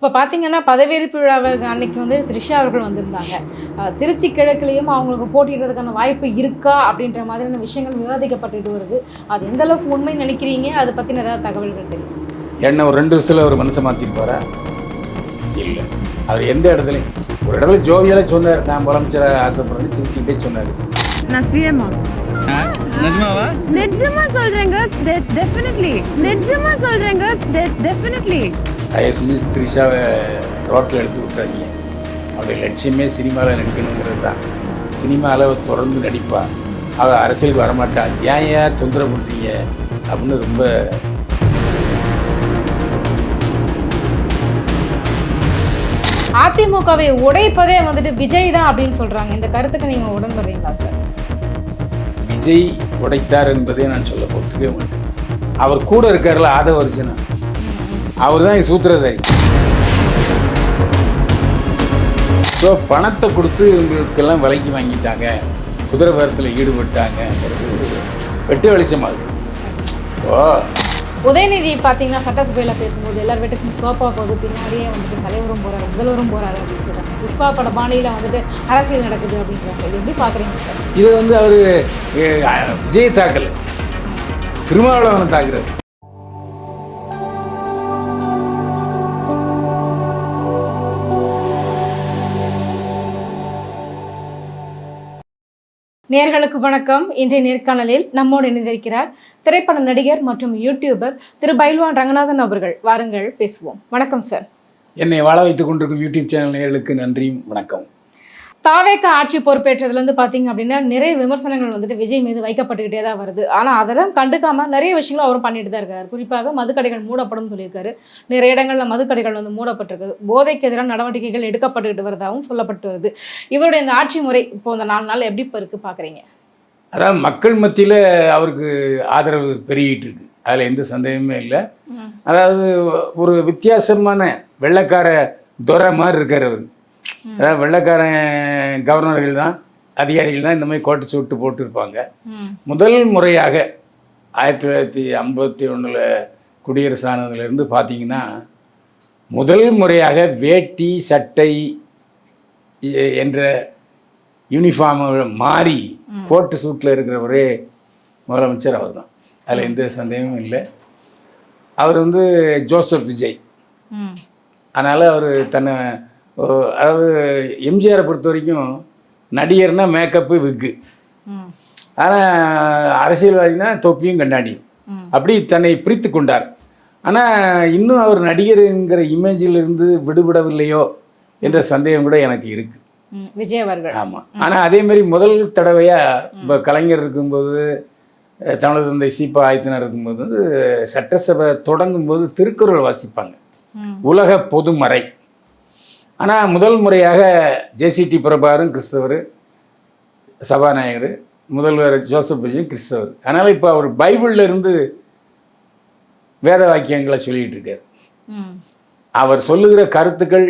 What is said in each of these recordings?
இப்போ பார்த்தீங்கன்னா பதவியேற்பு விழாவுக்கு அன்னைக்கு வந்து த்ரிஷா அவர்கள் வந்திருந்தாங்க. திருச்சி கிழக்குலேயும் அவங்களுக்கு போட்டியிடுறதுக்கான வாய்ப்பு இருக்கா அப்படின்ற மாதிரியான விஷயங்கள் விவாதிக்கப்பட்டுட்டு வருது. அது எந்த அளவுக்கு உண்மை நினைக்கிறீங்க? அதை பற்றின ஏதாவது தகவல்கள் தெரியும்? என்ன ஒரு 2 வருஷத்தில் ஒரு மனுஷன் மாற்றிருப்பாரா? இல்லை. அவர் எந்த இடத்துலையும் ஒரு இடத்துல ஜோவியாலே சொன்னார், நான் முதலமைச்சரை ஆசைப்படுறேன்னு சிரிச்சுக்கிட்டே சொன்னார். நான் சிஎம்மா நிஜமாவா? நிஜமா சொல்றேங்க, டெஃபினெட்லி நிஜமா சொல்றேங்க, டெஃபினெட்லி. தயவு செஞ்சு த்ரிஷாவை ரோட்டில் எடுத்து விட்டுறாதீங்க. அவருடைய லட்சியமே சினிமாவில் நடிக்கணுங்கிறது தான். சினிமாவில் தொடர்ந்து நடிப்பாள். அவள் அரசியலுக்கு வரமாட்டாள். ஏன் தொந்தரவு பண்ணுறீங்க அப்படின்னு ரொம்ப அதிமுகவை உடைப்பதே வந்துட்டு விஜய் தான் அப்படின்னு சொல்றாங்க. இந்த கருத்துக்கு நீங்க உடன்படுறீங்களா சார்? விஜய் உடைத்தார் என்பதே நான் சொல்ல போகிறதுக்கே மாட்டேன். அவர் கூட இருக்கார்ல ஆதவர்ஜனா, அவர் தான் சூத்திரதாரி. ஸோ பணத்தை கொடுத்து இவங்களுக்கெல்லாம் விலைக்கு வாங்கிட்டாங்க, குதிரை பேரத்தில் ஈடுபட்டாங்க, வெட்டு வெளிச்சமாகுது. ஓ உதயநிதி பார்த்தீங்கன்னா சட்டசபையில் பேசும்போது எல்லார் வீட்டுக்கும் சோப்பா போகுது, பின்னாடியே வந்துட்டு தலைவரும் போகிறாரு, முதல்வரும் போகிறாரு அப்படின்னு சொல்கிறாங்க. புஷ்பா பட பாணியில் வந்துட்டு அரசியல் நடக்குது அப்படின்றாங்க. இது எப்படி பார்க்குறீங்க சார்? இது வந்து அவர் விஜய் தாக்கலை, திருமாவளவனை தாக்குறாரு. நேயர்களுக்கு வணக்கம். இன்றைய நேர்காணலில் நம்மோடு இணைந்திருக்கிறார் திரைப்பட நடிகர் மற்றும் யூடியூபர் திரு பைல்வான் ரங்கநாதன் அவர்கள். வாருங்கள் பேசுவோம். வணக்கம் சார். என்னை வாழ வைத்துக் கொண்டிருக்கும் யூடியூப் சேனல் நேயர்களுக்கு நன்றியும் வணக்கம். தாவேக ஆட்சி பொறுப்பேற்றதுலேருந்து பார்த்தீங்க அப்படின்னா நிறைய விமர்சனங்கள் வந்துட்டு விஜய் மீது வைக்கப்பட்டுக்கிட்டே தான் வருது. ஆனால் அதெல்லாம் கண்டுக்காமல் நிறைய விஷயங்களும் அவரும் பண்ணிட்டு தான் இருக்காரு. குறிப்பாக மதுக்கடைகள் மூடப்படும் சொல்லியிருக்காரு. நிறைய இடங்களில் மதுக்கடைகள் வந்து மூடப்பட்டிருக்கு. போதைக்கு எதிரான நடவடிக்கைகள் எடுக்கப்பட்டுக்கிட்டு வருவதாகவும் சொல்லப்பட்டு வருது. இவருடைய இந்த ஆட்சி முறை இப்போ இந்த 4 நாள் எப்படி இப்போ இருக்குது பார்க்குறீங்க? அதாவது மக்கள் மத்தியில் அவருக்கு ஆதரவு பெருகிட்டு இருக்கு, அதில் எந்த சந்தேகமே இல்லை. அதாவது ஒரு வித்தியாசமான வெள்ளைக்கார துரை மாதிரி இருக்கார் அவர். அதாவது வெள்ளைக்காரன் கவர்னர்கள் தான், அதிகாரிகள் தான் இந்த மாதிரி கோட்டை சூட்டு போட்டிருப்பாங்க. முதல் முறையாக 1951 குடியரசு ஆனதுலேருந்து பார்த்தீங்கன்னா முதல் முறையாக வேட்டி சட்டை என்ற யூனிஃபார்ம் மாறி கோட்டு சூட்டில் இருக்கிற ஒரே முதலமைச்சர் அவர் தான். அதில் எந்த சந்தேகமும் இல்லை. அவர் வந்து ஜோசப் விஜய். அதனால் அவர் தன்னை, அதாவது எம்ஜிஆரை பொறுத்த வரைக்கும் நடிகர்னால் மேக்கப்பு விக்கு, ஆனால் அரசியல்வாதினா தொப்பியும் கண்ணாடியும், அப்படி தன்னை பிரித்து கொண்டார். ஆனால் இன்னும் அவர் நடிகருங்கிற இமேஜிலிருந்து விடுபடவில்லையோ என்ற சந்தேகம் கூட எனக்கு இருக்குது விஜய் அவர்கள். ஆமாம். ஆனால் அதேமாரி முதல் தடவையாக இப்போ கலைஞர் இருக்கும்போது, தமிழக தந்தை சீபா ஆயத்தினர் இருக்கும்போது வந்து சட்டசபை தொடங்கும்போது திருக்குறள் வாசிப்பாங்க, உலக பொதுமறை. ஆனால் முதல் முறையாக ஜேசிடி பிரபாகரும் கிறிஸ்தவர், சபாநாயகர் முதல்வர் ஜோசப் விஜயும் கிறிஸ்தவர். அதனால் இப்போ அவர் பைபிளில் இருந்து வேத வாக்கியங்களை சொல்லிகிட்டு இருக்கார். அவர் சொல்லுகிற கருத்துக்கள்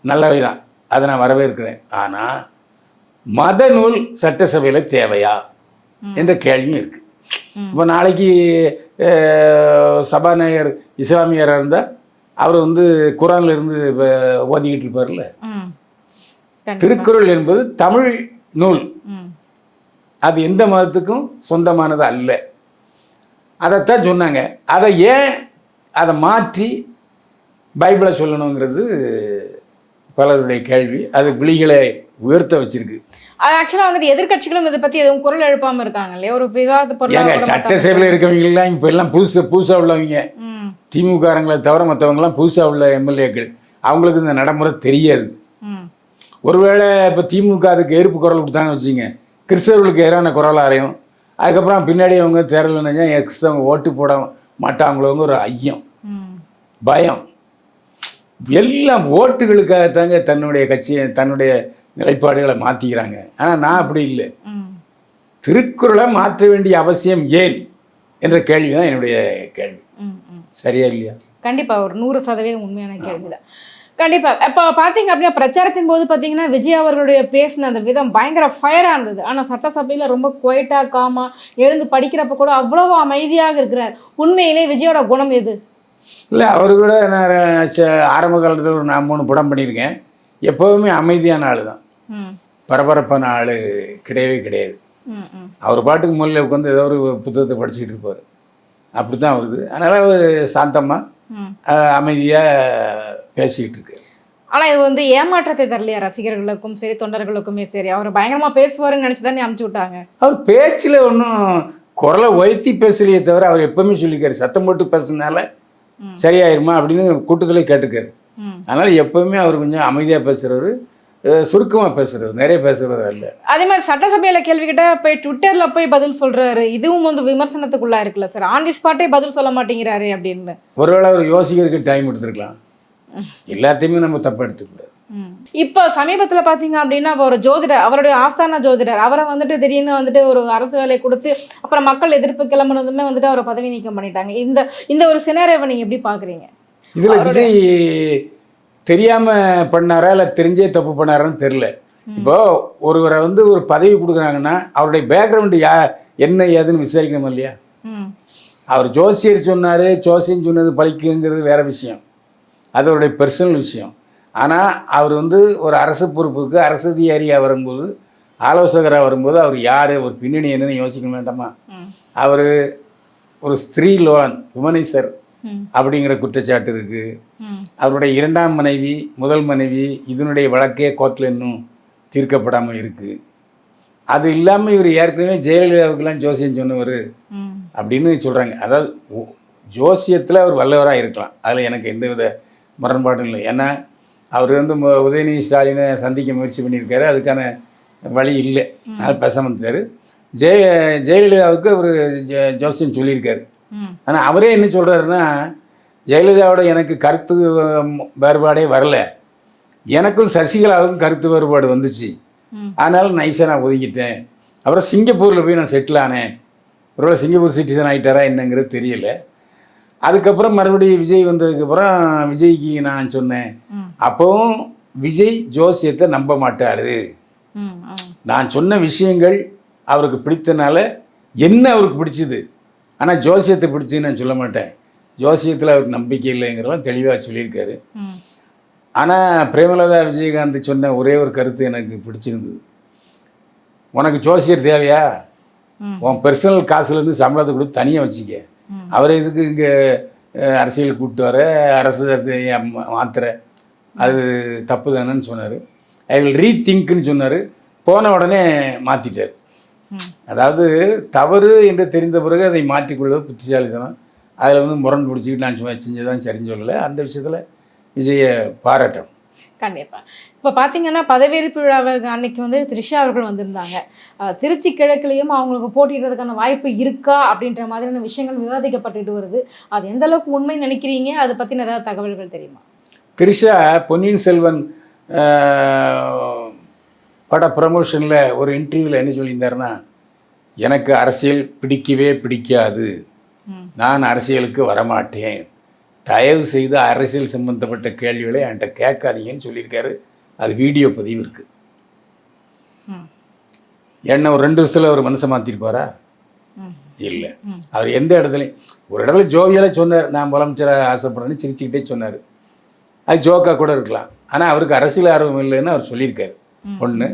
நல்லவை தான், அதை நான் வரவேற்கிறேன். ஆனால் மத நூல் சட்டசபையில் தேவையா என்ற கேள்வியும் இருக்குது. இப்போ நாளைக்கு சபாநாயகர் இஸ்லாமியராக இருந்தால் அவர் வந்து குரானில் இருந்து ஓதிக்கிட்டு இருப்பார்ல. திருக்குறள் என்பது தமிழ் நூல், அது எந்த மதத்துக்கும் சொந்தமானது அல்ல. அதைத்தான் சொன்னாங்க. அதை ஏன் அதை மாற்றி பைபிளை சொல்லணுங்கிறது பலருடைய கேள்வி. அது விழிகளை உயர்த்த வச்சிருக்கு. அது ஆக்சுவலாக வந்துட்டு எதிர்கட்சிகளும் இதை பற்றி எதுவும் குரல் எழுப்பாமல் இருக்காங்க இல்லையா? ஒரு விவாத பொருளாக சட்டசபையில் இருக்கவங்கலாம் இப்போ எல்லாம் புதுசாக உள்ளவங்க, திமுகங்களை தவிர மற்றவங்கலாம் புதுசாக உள்ள எம்எல்ஏக்கள், அவங்களுக்கு இந்த நடைமுறை தெரியாது. ஒருவேளை இப்போ திமுக அதுக்கு எதிர்ப்பு குரல் கொடுத்தாங்க வச்சுங்க, கிறிஸ்தவர்களுக்கு எதிரான குரல் அறையும். அதுக்கப்புறம் பின்னாடி அவங்க தேர்தல் நினைச்சா கிறிஸ்தவங்க ஓட்டு போட மாட்டாங்களோங்க ஒரு ஐயம், பயம். எல்லாம் ஓட்டுகளுக்காகத்தாங்க தன்னுடைய கட்சியை, தன்னுடைய நிலைப்பாடுகளை மாற்றிக்கிறாங்க. ஆனால் நான் அப்படி இல்லை. திருக்குறளை மாற்ற வேண்டிய அவசியம் ஏன் என்ற கேள்வி தான் என்னுடைய கேள்வி. சரியா இல்லையா? கண்டிப்பாக ஒரு 100% உண்மையான கேள்வி தான். கண்டிப்பாக. இப்போ பார்த்தீங்க அப்படின்னா பிரச்சாரத்தின் போது பார்த்தீங்கன்னா விஜய் அவர்களுடைய பேசின அந்த விதம் பயங்கர ஃபயராக இருந்தது. ஆனால் சட்டசபையில் ரொம்ப குவைட்டாக காமாக எழுந்து படிக்கிறப்ப கூட அவ்வளோ அமைதியாக இருக்கிறார். உண்மையிலே விஜயோட குணம் எது? இல்லை அவரு கூட நான் ஆரம்ப காலத்தில் ஒரு 3 படம் பண்ணியிருக்கேன். எப்போவுமே அமைதியான ஆள் தான், ம் பரபரப்பான ஆள் கிடையவே கிடையாது. ம் ம் அவர் பாட்டுக்கு முதல்ல உட்காந்து ஏதோ ஒரு புத்தகத்தை படிச்சுக்கிட்டு இருப்பார். அப்படி தான் வருது. அதனால் அவர் சாந்தமாக ம் அமைதியாக பேசிக்கிட்டு இருக்காரு. ஆனா இது வந்து ஏமாற்றத்தை தரலையா ரசிகர்களுக்கும் சரி தொண்டர்களுக்குமே சரி? அவர் பயங்கரமா பேசுவாருன்னு நினைச்சு தானே அனுப்பிச்சு விட்டாங்க. அவர் பேச்சில் ஒன்றும் குரலை உயர்த்தி பேசலையே தவிர அவர் எப்பவுமே சொல்லியிருக்காரு, சத்தம் போட்டு பேசுனால சரியாயிருமா அப்படின்னு கூட்டத்திலே கேட்டுக்காரு. ம் அதனால் எப்பவுமே அவர் கொஞ்சம் அமைதியாக பேசுகிறவர், சுருக்கமாக பேசுகிறவர், நிறைய பேசுகிறவர் அல்ல. அதே மாதிரி சட்டசபையில கேள்வி கிட்ட போய் ட்விட்டர்ல போய் பதில் சொல்றாரு. இதுவும் வந்து விமர்சனத்துக்குள்ளா இருக்குல்ல சார்? ஆன் தி ஸ்பாட்டே பதில் சொல்ல மாட்டேங்கிறாரு அப்படின்னு. ஒருவேளை அவர் யோசிக்கிறதுக்கு டைம் எடுத்துருக்கலாம். எல்லாத்தையுமே நம்ம தப்பாக எடுத்துக்கூடாது. இப்போ சமீபத்தில் பார்த்தீங்க அப்படின்னா இப்போ ஒரு ஜோதிடர், அவருடைய ஆஸ்தான ஜோதிடர், அவரை வந்துட்டு திடீர்னு வந்துட்டு ஒரு அரசு வேலையை கொடுத்து அப்புறம் மக்கள் எதிர்ப்பு கிளம்புனதுமே வந்துட்டு அவரை பதவி நீக்கம் பண்ணிட்டாங்க. இந்த ஒரு சினாரியோவை நீங்கள் எப்படி பார்க்குறீங்க? இதில் விஜய் தெரியாமல் பண்ணாரா இல்லை தெரிஞ்சே தப்பு பண்ணாரான்னு தெரில. இப்போது ஒருவரை வந்து ஒரு பதவி கொடுக்குறாங்கன்னா அவருடைய பேக்ரவுண்டு என்ன ஏதுன்னு விசாரிக்கணும் இல்லையா? அவர் ஜோசியர் சொன்னார், ஜோசியம் சொன்னது பழிக்குங்கிறது வேறு விஷயம், அது அவருடைய பர்சனல் விஷயம். ஆனால் அவர் வந்து ஒரு அரசு பொறுப்புக்கு அரசு அதிகாரியாக வரும்போது, ஆலோசகராக வரும்போது அவர் யார், ஒரு பின்னணி என்னன்னு யோசிக்க வேண்டாமா? அவர் ஒரு ஸ்திரீ லோன் விமனைசர் அப்படிங்கிற குற்றச்சாட்டு இருக்குது. அவருடைய 2ஆம் மனைவி, முதல் மனைவி, இதனுடைய வழக்கே கோர்ட்டில் இன்னும் தீர்க்கப்படாமல் இருக்குது. அது இல்லாமல் இவர் ஏற்கனவே ஜெயலலிதாவுக்கெல்லாம் ஜோசியம் சொன்னவர் அப்படின்னு சொல்கிறாங்க. அதாவது ஜோசியத்தில் அவர் வல்லவராக இருக்கலாம், அதில் எனக்கு எந்தவித முரண்பாடும் இல்லை. ஏன்னா அவர் வந்து உதயநிதி ஸ்டாலினை சந்திக்க முயற்சி பண்ணியிருக்காரு, அதுக்கான வழி இல்லை, அதனால் பேசாமல் இருந்தார். ஜெயலலிதாவுக்கு அவர் ஜோசியம் சொல்லியிருக்காரு. ஆனால் அவரே என்ன சொல்கிறாருன்னா, ஜெயலலிதாவோட எனக்கு கருத்து வேறுபாடே வரல, எனக்கும் சசிகலாவுக்கும் கருத்து வேறுபாடு வந்துச்சு, அதனால் நைஸாக நான் ஒதுங்கிட்டேன். அப்புறம் சிங்கப்பூரில் போய் நான் செட்டில் ஆனேன். ஒருவேளை சிங்கப்பூர் சிட்டிசன் ஆகிட்டாரா என்னங்கிறது தெரியல. அதுக்கப்புறம் மறுபடியும் விஜய் வந்ததுக்கப்புறம் விஜய்க்கு நான் சொன்னேன், அப்போவும் விஜய் ஜோசியத்தை நம்ப மாட்டார். நான் சொன்ன விஷயங்கள் அவருக்கு பிடித்தனால என்ன அவருக்கு பிடிச்சிது, ஆனால் ஜோசியத்தை பிடிச்சின்னு நான் சொல்ல மாட்டேன். ஜோசியத்தில் அவருக்கு நம்பிக்கை இல்லைங்கிறலாம் தெளிவாக சொல்லியிருக்காரு. ஆனால் பிரேமலதா விஜயகாந்த் சொன்ன ஒரே ஒரு கருத்து எனக்கு பிடிச்சிருந்தது. உனக்கு ஜோசியர் தேவையா, உன் பர்சனல் காசுலேருந்து சம்பளத்தை கொடுத்து தனியாக வச்சுக்க, அவரை இதுக்கு இங்கே அரசியல் கூப்பிட்டு வர, அரசு மாத்திர, அது தப்பு தானேன்னு சொன்னார். ஐ வில் ரீதிங்க்னு சொன்னார். போன உடனே மாற்றிட்டார். அதாவது தவறு என்று தெரிந்த பிறகு அதை மாற்றிக்கொள்வது புத்திசாலித்தனம். அதில் வந்து முரண் பிடிச்சிக்கிட்டு நான் சும்மா செஞ்சதான் சரின்னு சொல்லலை. அந்த விஷயத்தில் விஜயை பாராட்டணும். கண்டிப்பாக. இப்போ பார்த்தீங்கன்னா பதவியேற்பு விழாவுக்கு அன்னைக்கு வந்து த்ரிஷா அவர்கள் வந்திருந்தாங்க. திருச்சி கிழக்குலேயும் அவங்களுக்கு போட்டியிடுறதுக்கான வாய்ப்பு இருக்கா அப்படின்ற மாதிரியான விஷயங்கள் விவாதிக்கப்பட்டுட்டு வருது. அது எந்த அளவுக்கு உண்மை நினைக்கிறீங்க? அதை பற்றின ஏதாவது தகவல்கள் தெரியுமா? த்ரிஷா பொன்னியின் செல்வன் பட ப்ரமோஷனில் ஒரு இன்டர்வியூவில் என்ன சொல்லியிருந்தாருன்னா, எனக்கு அரசியல் பிடிக்கவே பிடிக்காது, நான் அரசியலுக்கு வரமாட்டேன், தயவு செய்து அரசியல் சம்பந்தப்பட்ட கேள்விகளை என்கிட்ட கேட்காதீங்கன்னு சொல்லியிருக்காரு. அது வீடியோ பதிவு இருக்குது. என்ன ஒரு 2 வருஷத்தில் அவர் மனசை மாற்றிருப்பாரா? இல்லை. அவர் எந்த இடத்துலையும் ஒரு இடத்துல ஜோவியால் சொன்னார், நான் முதலமைச்சராக ஆசைப்படுறேன்னு சிரிச்சுக்கிட்டே சொன்னார். அது ஜோக்காக கூட இருக்கலாம். ஆனால் அவருக்கு அரசியல் ஆர்வம் இல்லைன்னு அவர் சொல்லியிருக்காரு. ஒன்று,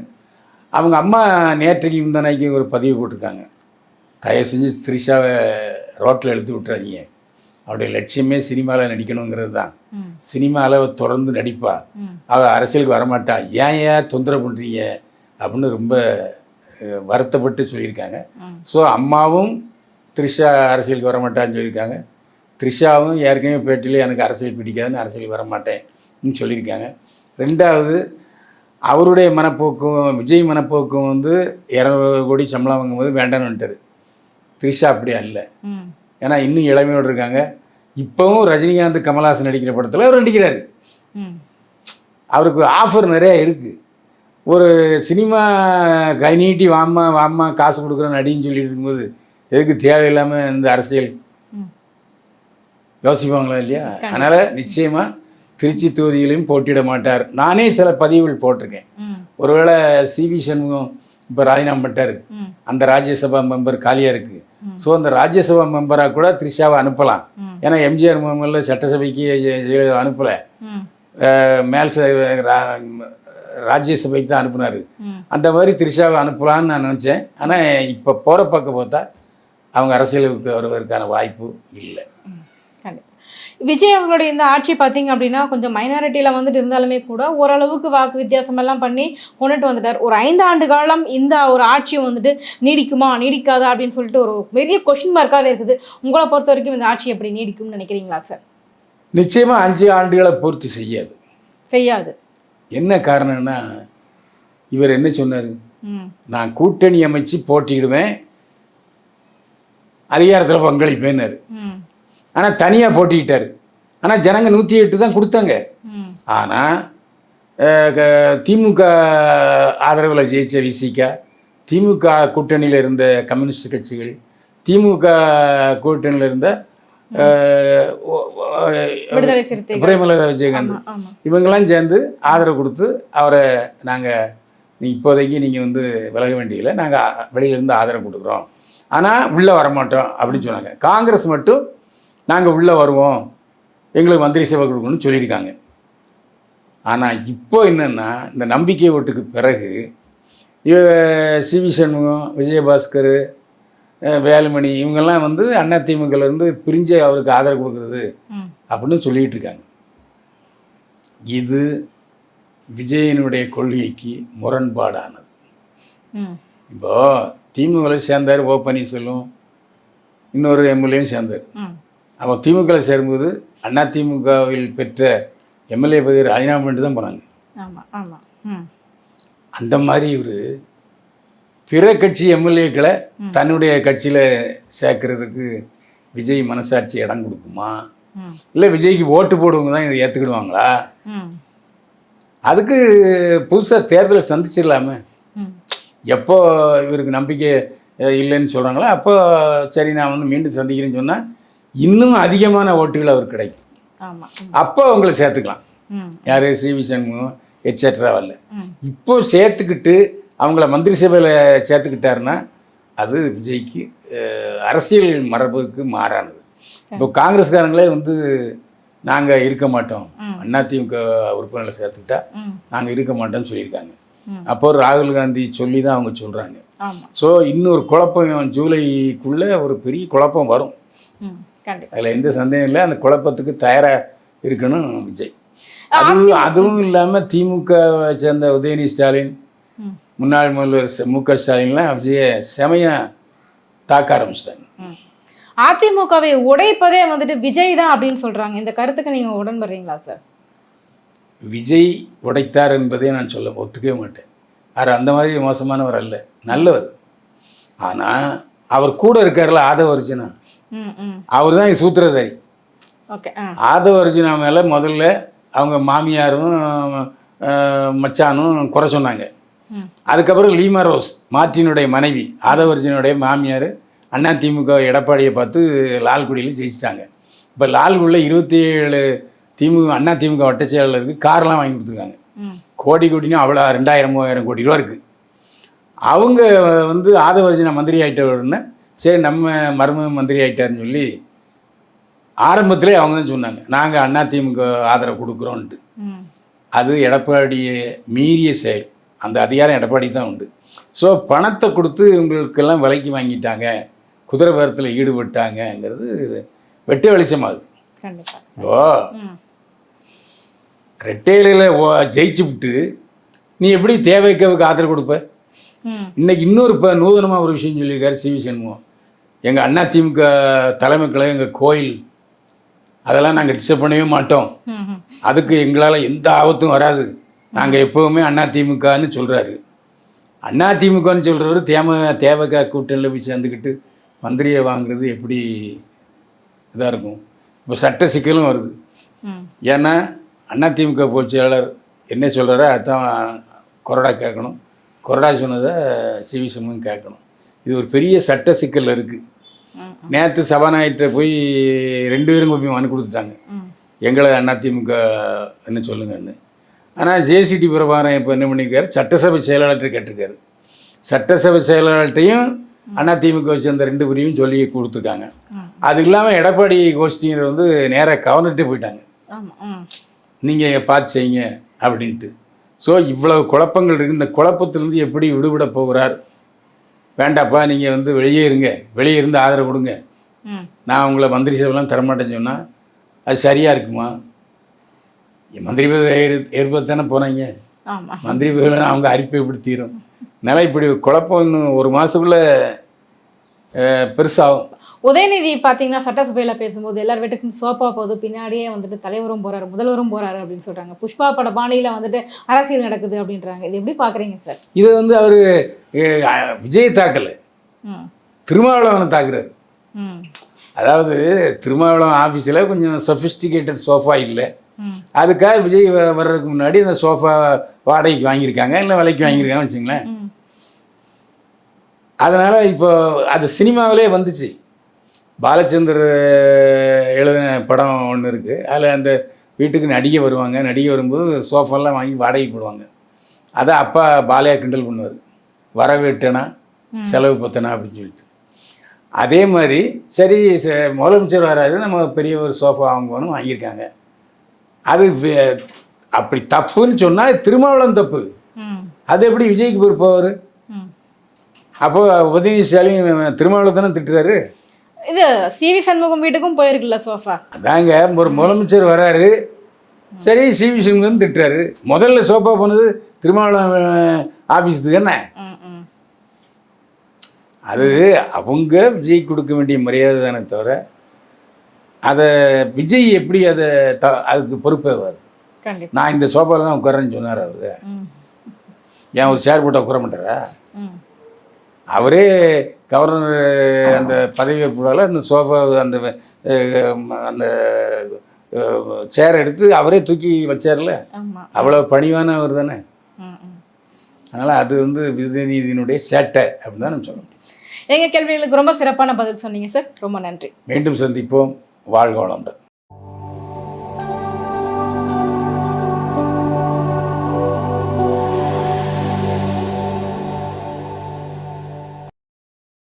அவங்க அம்மா நேற்றைக்கு முந்தனைக்கு ஒரு பதிவு போட்டிருக்காங்க, தயவு செஞ்சு த்ரிஷாவை ரோட்டில் எடுத்து விட்டுறாதீங்க, அவருடைய லட்சியமே சினிமாவில் நடிக்கணுங்கிறது தான், சினிமாவில் தொடர்ந்து நடிப்பா, அவள் அரசியலுக்கு வரமாட்டா, ஏன் தொந்தரவு பண்ணுறீங்க அப்படின்னு ரொம்ப வருத்தப்பட்டு சொல்லியிருக்காங்க. ஸோ அம்மாவும் த்ரிஷா அரசியலுக்கு வரமாட்டான்னு சொல்லியிருக்காங்க. த்ரிஷாவும் ஏற்கனவே பேட்டிலே எனக்கு அரசியல் பிடிக்காதுன்னு அரசியலுக்கு வரமாட்டேன்னு சொல்லியிருக்காங்க. 2வது, அவருடைய மனப்போக்கும் விஜய் மனப்போக்கும் வந்து 200 கோடி சம்பளம் வாங்கும்போது வேண்டான்னு வந்துட்டார். த்ரிஷா அப்படியே அல்ல. ஏன்னா இன்னும் இளமையோடு இருக்காங்க. இப்போவும் ரஜினிகாந்த் கமல்ஹாசன் நடிக்கிற படத்தில் அவர் நடிக்கிறாரு. அவருக்கு ஆஃபர் நிறையா இருக்குது. ஒரு சினிமா கை நீட்டி வாமா காசு கொடுக்குற நடின்னு சொல்லிட்டு இருக்கும்போது எதுக்கு தேவையில்லாமல் இந்த அரசியல் யோசிப்பாங்களா இல்லையா? அதனால் நிச்சயமாக திருச்சி தொகுதியிலையும் போட்டியிட மாட்டார். நானே சில பதிவுகள் போட்டிருக்கேன். ஒருவேளை சிவி சண்முகம் இப்போ ராஜினாமா பண்ணிட்டார், அந்த ராஜ்யசபா மெம்பர் காலியாக இருக்குது, ஸோ அந்த ராஜ்யசபா மெம்பராக கூட த்ரிஷாவை அனுப்பலாம். ஏன்னா எம்ஜிஆர் முதல்ல சட்டசபைக்கு அனுப்பலை, மேல் ராஜ்யசபைக்கு தான் அனுப்புனார். அந்த மாதிரி த்ரிஷாவை அனுப்பலான்னு நான் நினச்சேன். ஆனால் இப்போ போகிற பக்கம் பார்த்தா அவங்க அரசியலுக்கு வருவதற்கான வாய்ப்பு இல்லை. விஜய் அவங்களுடைய இந்த ஆட்சி பார்த்தீங்க அப்படின்னா கொஞ்சம் மைனாரிட்டியில் வந்துட்டு இருந்தாலுமே கூட ஓரளவுக்கு வாக்கு வித்தியாசம் எல்லாம் பண்ணி கொண்டுட்டு வந்துட்டார். ஒரு 5 ஆண்டு காலம் இந்த ஒரு ஆட்சியும் வந்துட்டு நீடிக்குமா நீடிக்காதா அப்படின்னு சொல்லிட்டு ஒரு பெரிய கொஸ்டின் மார்க்காகவே இருக்குது. உங்களை பொறுத்த வரைக்கும் இந்த ஆட்சி எப்படி நீடிக்கும்னு நினைக்கிறீங்களா சார்? நிச்சயமாக 5 ஆண்டுகளை பூர்த்தி செய்யாது. என்ன காரணம்னா, இவர் என்ன சொன்னார், நான் கூட்டணி அமைச்சு போட்டியிடுவேன், அதிகாரத்தில் பங்களிப்பேன்னாரு. ஆனால் தனியாக போட்டிக்கிட்டார். ஆனால் ஜனங்க 108 தான் கொடுத்தாங்க. ஆனால் திமுக ஆதரவில் ஜெயிச்ச விசிகா, திமுக கூட்டணியில் இருந்த கம்யூனிஸ்ட் கட்சிகள், திமுக கூட்டணியில் இருந்த பிரேமலதா விஜயகாந்த், இவங்கெல்லாம் சேர்ந்து ஆதரவு கொடுத்து அவரை நாங்கள் இப்போதைக்கு நீங்கள் வந்து விலக வேண்டியதில்லை, நாங்கள் வெளியிலேருந்து ஆதரவு கொடுக்குறோம், ஆனால் உள்ளே வரமாட்டோம் அப்படின்னு சொன்னாங்க. காங்கிரஸ் மட்டும் நாங்கள் உள்ளே வருவோம், எங்களுக்கு மந்திரி சபை கொடுக்கணும்னு சொல்லியிருக்காங்க. ஆனால் இப்போ என்னென்னா, இந்த நம்பிக்கை ஓட்டுக்கு பிறகு சிவி சண்முகம், விஜயபாஸ்கர், வேலுமணி இவங்கெல்லாம் வந்து அதிமுகலேருந்து பிரிஞ்சு அவருக்கு ஆதரவு கொடுக்குறது அப்படின்னு சொல்லிகிட்டு இருக்காங்க. இது விஜயனுடைய கொள்கைக்கு முரண்பாடானது. இப்போது திமுகவில் சேர்ந்தார் ஓ பன்னீர்செல்வம், இன்னொரு எம்எல்ஏவும் சேர்ந்தார். அப்போ திமுகவில் சேரும்போது அதிமுகவில் பெற்ற எம்எல்ஏ பதவி ராஜினாமா பண்ணிட்டு தான் போனாங்க. அந்த மாதிரி இவர் பிற கட்சி எம்எல்ஏக்களை தன்னுடைய கட்சியில் சேர்க்கறதுக்கு விஜய் மனசாட்சி இடம் கொடுக்குமா, இல்லை விஜய்க்கு ஓட்டு போடுவங்க தான் இதை ஏற்றுக்கிடுவாங்களா? அதுக்கு புதுசாக தேர்தலை சந்திச்சிடலாமே. எப்போ இவருக்கு நம்பிக்கை இல்லைன்னு சொல்கிறாங்களோ அப்போ சரி நான் வந்து மீண்டும் சந்திக்கிறேன்னு சொன்னால் இன்னும் அதிகமான ஓட்டுகள் அவருக்கு கிடைக்கும். அப்போ அவங்கள சேர்த்துக்கலாம். யார் சிவி சண்முகம் எட்ஸெட்ரா வரல. இப்போ சேர்த்துக்கிட்டு அவங்கள மந்திரி சபையில் சேர்த்துக்கிட்டாருன்னா அது விஜய்க்கு அரசியல் மரபுக்கு மாறானது. இப்போ காங்கிரஸ்காரங்களே வந்து நாங்கள் இருக்க மாட்டோம், அதிமுக உறுப்பினர்களை சேர்த்துக்கிட்டா நாங்கள் இருக்க மாட்டோம்னு சொல்லியிருக்காங்க. அப்போ ராகுல் காந்தி சொல்லி தான் அவங்க சொல்கிறாங்க. ஸோ இன்னொரு குழப்பம் ஜூலைக்குள்ளே ஒரு பெரிய குழப்பம் வரும், அதில் எந்த சந்தேகம் இல்லை. அந்த குழப்பத்துக்கு தயாராக இருக்கணும் விஜய். அதுவும் இல்லாமல் திமுகவை சேர்ந்த உதயநிதி ஸ்டாலின், முன்னாள் முதல்வர் மு க ஸ்டாலின்லாம் விஜயை செமையாக தாக்க ஆரம்பிச்சிட்டாங்க. அதிமுகவை உடைப்பதே வந்துட்டு விஜய் தான் அப்படின்னு சொல்கிறாங்க. இந்த கருத்துக்கு நீங்கள் உடன்படுறீங்களா சார்? விஜய் உடைத்தார் என்பதே நான் ஒத்துக்கவே மாட்டேன். அவர் அந்த மாதிரி மோசமானவர் அல்ல, நல்லவர். ஆனால் அவர் கூட இருக்கார்ல ஆதவ அர்ஜுனா, அவர் தான் சூத்திரதாரி. ஆதவ அர்ஜுனா மேலே முதல்ல அவங்க மாமியாரும் மச்சானும் குறை சொன்னாங்க. அதுக்கப்புறம் லீமா ரோஸ் மார்ட்டினுடைய மனைவி ஆதவ அர்ஜுனுடைய மாமியார் அதிமுக எடப்பாடியை பார்த்து லால்குடியில் ஜெயிச்சிட்டாங்க. இப்போ லால்குடியில் 27 அதிமுக வட்ட செயலாளருக்கு கார்லாம் வாங்கி கொடுத்துருக்காங்க. கோடினா அவ்வளோ 2000-3000 கோடி ரூபா இருக்குது. அவங்க வந்து ஆதவ அர்ஜுனா மந்திரி ஆகிட்ட உடனே சரி நம்ம மருமக மந்திரி ஆகிட்டாருன்னு சொல்லி ஆரம்பத்திலே அவங்க தான் சொன்னாங்க நாங்கள் அதிமுக ஆதரவு கொடுக்குறோன்ட்டு. அது எடப்பாடியை மீறிய செயல். அந்த அதிகாரம் எடப்பாடி தான் உண்டு. ஸோ பணத்தை கொடுத்து இவங்களுக்கெல்லாம் விலைக்கு வாங்கிட்டாங்க, குதிரை பேரத்தில் ஈடுபட்டாங்கங்கிறது வெட்ட வெளிச்சமாகுது. ஓ ரெட்டையில ஜெயிச்சு விட்டு நீ எப்படி தேவைக்கவுக்கு ஆதரவு கொடுப்ப? இன்னைக்கு இன்னொரு நூதனமாக ஒரு விஷயம் சொல்லியிருக்காரு சிவி சண்முகம். எங்கள் அதிமுக தலைமை கழகம் எங்கள் கோயில், அதெல்லாம் நாங்கள் டிஸ்டர்ப் பண்ணவே மாட்டோம், அதுக்கு எங்களால் எந்த ஆபத்தும் வராது, நாங்கள் எப்போவுமே அதிமுகன்னு சொல்கிறாரு. அதிமுகன்னு சொல்கிறவர் தேவக கூட்டணியில் போய் சேர்ந்துக்கிட்டு மந்திரியை வாங்குறது எப்படி இதாக இருக்கும்? இப்போ சட்ட சிக்கலும் வருது. ஏன்னா அதிமுக பொதுச்செயலாளர் என்ன சொல்கிறாரோ அதுதான் கொறடா கேட்கணும், கொறடா சொன்னதை சிவி சண்முகம் கேட்கணும். இது ஒரு பெரிய சட்ட சிக்கல் இருக்குது. நேற்று சபாநாயகர்கிட்ட போய் 2 பேரும் போய் மனு கொடுத்துட்டாங்க, எங்களை அதிமுக என்ன சொல்லுங்கன்னு. ஆனால் ஜேசிடி பிரபாகரன் இப்போ என்ன பண்ணியிருக்காரு, சட்டசபை செயலாளர்கிட்ட கேட்டிருக்காரு. சட்டசபை செயலாளர்கிட்டையும் அதிமுக சேர்ந்த 2 பிரிவும் சொல்லி கொடுத்துருக்காங்க. அது இல்லாமல் எடப்பாடி கோஷ்டிங்கிறது வந்து நேராக கவர்னர்கிட்டே போயிட்டாங்க. ஆமாம். நீங்கள் பார்த்து செய்யுங்க அப்படின்ட்டு. ஸோ இவ்வளவு குழப்பங்கள் இருக்குது. இந்த குழப்பத்திலேருந்து எப்படி விடுபட போகிறார்? வேண்டாப்பா, நீங்கள் வந்து வெளியே இருங்க, வெளியே இருந்து ஆதரவு கொடுங்க, நான் உங்களை மந்திரி சபைலாம் தரமாட்டேன்னு சொன்னால் அது சரியாக இருக்குமா? மந்திரி பதவி ஏற்பது தானே போனாங்க. ஆமாம். மந்திரி பதவியில் அவங்க அறிப்பை இப்படி தீரும். அதனால் இப்படி குழப்பம் இன்னும் 1 மாதத்துக்குள்ளே பெருசாகும். உதயநிதி பார்த்தீங்கன்னா சட்டசபையில் பேசும்போது எல்லார் வீட்டுக்கும் சோப்பா போகுது, பின்னாடியே வந்துட்டு தலைவரும் போகிறாரு, முதல்வரும் போகிறாரு அப்படின்னு சொல்கிறாங்க. புஷ்பா பட பாணியில் வந்துட்டு அரசியல் நடக்குது அப்படின்றாங்க. இது எப்படி பார்க்குறீங்க சார்? இதை வந்து அவர் விஜய் தாக்கலை, திருமாவளவனை தாக்குறாரு. அதாவது திருமாவளவன் ஆஃபீஸில் கொஞ்சம் சொஃபிஸ்டிகேட்டட் சோஃபா இல்லை, அதுக்காக விஜய் வர்றதுக்கு முன்னாடி அந்த சோஃபா வாடகைக்கு வாங்கியிருக்காங்க, இல்லை விலைக்கு வாங்கியிருக்காங்கன்னு வச்சுங்களேன். அதனால் இப்போ அது சினிமாவிலே வந்துச்சு. பாலச்சந்தர் எழுதின படம் ஒன்று இருக்குது. அதில் அந்த வீட்டுக்கு நடிகை வருவாங்க, நடிகை வரும்போது சோஃபாலாம் வாங்கி வாடகை போடுவாங்க. அதை அப்பா பாலையா கிண்டல் பண்ணுவார், வரவேட்டனா செலவு பத்தனா அப்படின்னு சொல்லிட்டு. அதே மாதிரி சரி முதலமைச்சர் வராரு, நம்ம பெரிய ஒரு சோஃபா வாங்குவோன்னு வாங்கியிருக்காங்க. அது அப்படி தப்புன்னு சொன்னால் திருமாவளவன் தப்பு, அது எப்படி விஜய்க்கு பொறுப்பார்? அப்போ உதயநிதி ஸ்டாலின் திருமாவளவன் தானே திட்டுறாரு. இது சிவி சண்முகம் வீட்டுக்கும் போயிருக்குல்ல சோஃபா. அதாங்க, ஒரு முதலமைச்சர் வராரு, சரி சிவி சண்முகம் திட்டுறாரு. முதல்ல சோஃபா போனது திருமாவளவன் ஆஃபீஸுக்கு தானே. அது அவங்க விஜய் கொடுக்க வேண்டிய மரியாதை தானே தவிர அதை விஜய் எப்படி அதை அதுக்கு பொறுப்பேவார்? நான் இந்த சோஃபாவில் தான் உட்காரேன்னு சொன்னார் அவர். ஏன் ஒரு சேர் போட்டால் உட்கார மாட்டாரா? அவரே கவர்னர் அந்த பதவியேற்பால் அந்த சோஃபா அந்த அந்த சேரை எடுத்து அவரே தூக்கி வச்சார்ல, அவ்வளோ பணிவான அவர் தானே. அதனால் அது வந்து உதயநிதியினுடைய சேட்டை அப்படின்னு தான் நம்ம சொல்ல முடியும். எங்கள் கேள்விகளுக்கு ரொம்ப சிறப்பான பதில் சொன்னீங்க சார், ரொம்ப நன்றி. மீண்டும் சந்திப்போம். வாழ்க வளமுடன்.